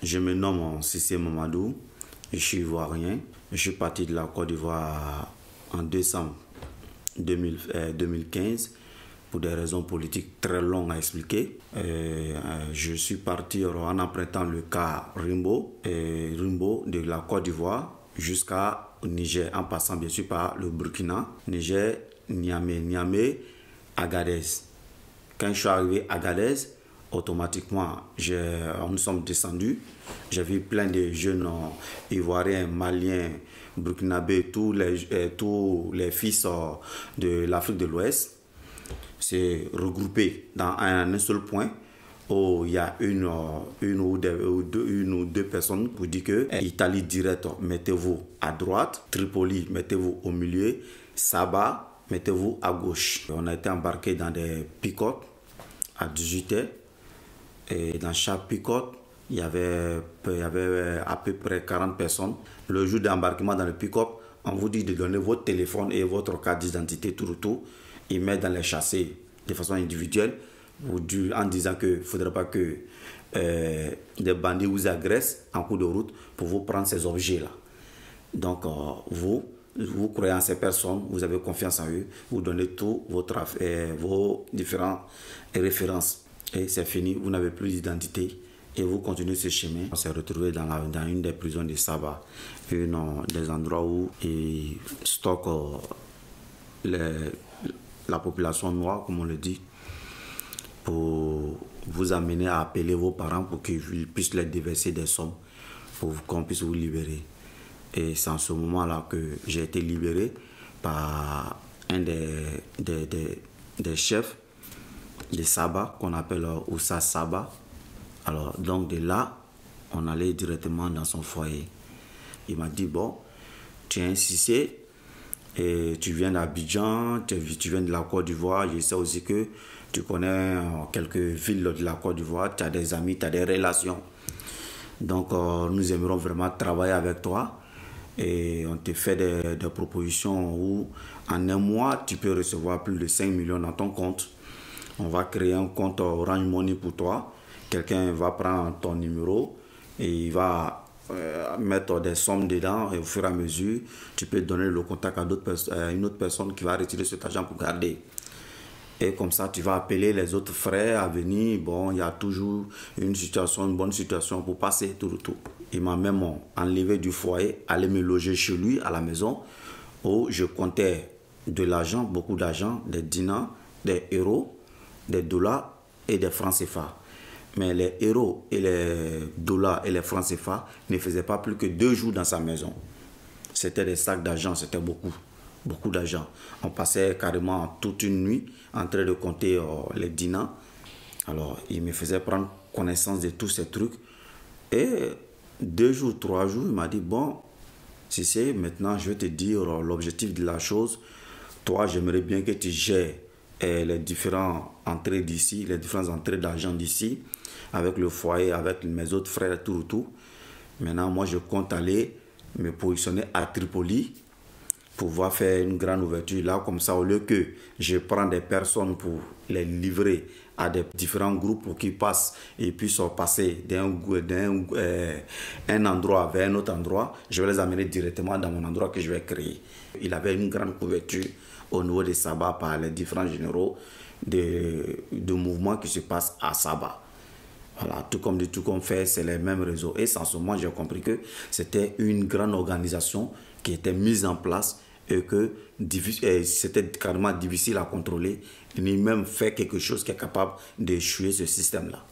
Je me nomme Cissé Mamadou, je suis ivoirien. Je suis parti de la Côte d'Ivoire en décembre 2015 pour des raisons politiques très longues à expliquer. Je suis parti en empruntant le car Rimbo de la Côte d'Ivoire jusqu'au Niger, en passant bien sûr par le Burkina, Niger, Niamey, Agadez. Quand je suis arrivé à Agadez, automatiquement, nous sommes descendus. J'ai vu plein de jeunes ivoiriens, maliens, burkinabés, tous les fils de l'Afrique de l'Ouest se regrouper dans un seul point où il y a une ou deux personnes pour dire que Italie direct, mettez-vous à droite, Tripoli, mettez-vous au milieu, Saba, mettez-vous à gauche. On a été embarqués dans des pick-up à 18h. Et dans chaque pick-up, il y avait à peu près 40 personnes. Le jour d'embarquement dans le pick-up, on vous dit de donner votre téléphone et votre carte d'identité, tout. Ils mettent dans les châssis de façon individuelle en disant qu'il ne faudrait pas que des bandits vous agressent en cours de route pour vous prendre ces objets-là. Donc, vous croyez en ces personnes, vous avez confiance en eux, vous donnez tout vos différentes références. Et c'est fini, vous n'avez plus d'identité et vous continuez ce chemin. On s'est retrouvé dans une des prisons de Saba, des endroits où ils stockent la population noire, comme on le dit, pour vous amener à appeler vos parents pour qu'ils puissent les déverser des sommes pour qu'on puisse vous libérer. Et c'est en ce moment-là que j'ai été libéré par un des chefs de Saba, qu'on appelle Oussa Saba. Alors, donc de là, on allait directement dans son foyer. Il m'a dit, bon, tu es un Cissé, et tu viens d'Abidjan, tu viens de la Côte d'Ivoire, je sais aussi que tu connais quelques villes de la Côte d'Ivoire, tu as des amis, tu as des relations. Donc, nous aimerons vraiment travailler avec toi. Et on te fait des propositions où, en un mois, tu peux recevoir plus de 5 millions dans ton compte. On va créer un compte Orange Money pour toi. Quelqu'un va prendre ton numéro et il va mettre des sommes dedans et au fur et à mesure, tu peux donner le contact à une autre personne qui va retirer cet argent pour garder. Et comme ça, tu vas appeler les autres frères à venir. Bon, il y a toujours une bonne situation pour passer tout. Il m'a même enlevé du foyer, allé me loger chez lui à la maison où je comptais de l'argent, beaucoup d'argent, des dinars, des euros, des dollars et des francs CFA. Mais les euros et les dollars et les francs CFA ne faisaient pas plus que 2 jours dans sa maison. C'était des sacs d'argent, c'était beaucoup d'argent. On passait carrément toute une nuit en train de compter les dinars. Alors, il me faisait prendre connaissance de tous ces trucs. Et 2 jours, 3 jours, il m'a dit, bon, si c'est maintenant, je vais te dire l'objectif de la chose. Toi, j'aimerais bien que tu gères les différentes entrées d'ici, les différentes entrées d'argent d'ici, avec le foyer, avec mes autres frères, tout. Maintenant, moi, je compte aller me positionner à Tripoli pour pouvoir faire une grande ouverture là, comme ça, au lieu que je prends des personnes pour les livrer à des différents groupes pour qu'ils passent et puissent passer d'un endroit vers un autre endroit, je vais les amener directement dans mon endroit que je vais créer. Il avait une grande couverture au niveau de Saba par les différents généraux de mouvements qui se passent à Saba. Voilà, tout comme fait, c'est les mêmes réseaux. Et sans ce moment, j'ai compris que c'était une grande organisation qui était mise en place et que c'était carrément difficile à contrôler, ni même faire quelque chose qui est capable d'échouer ce système-là.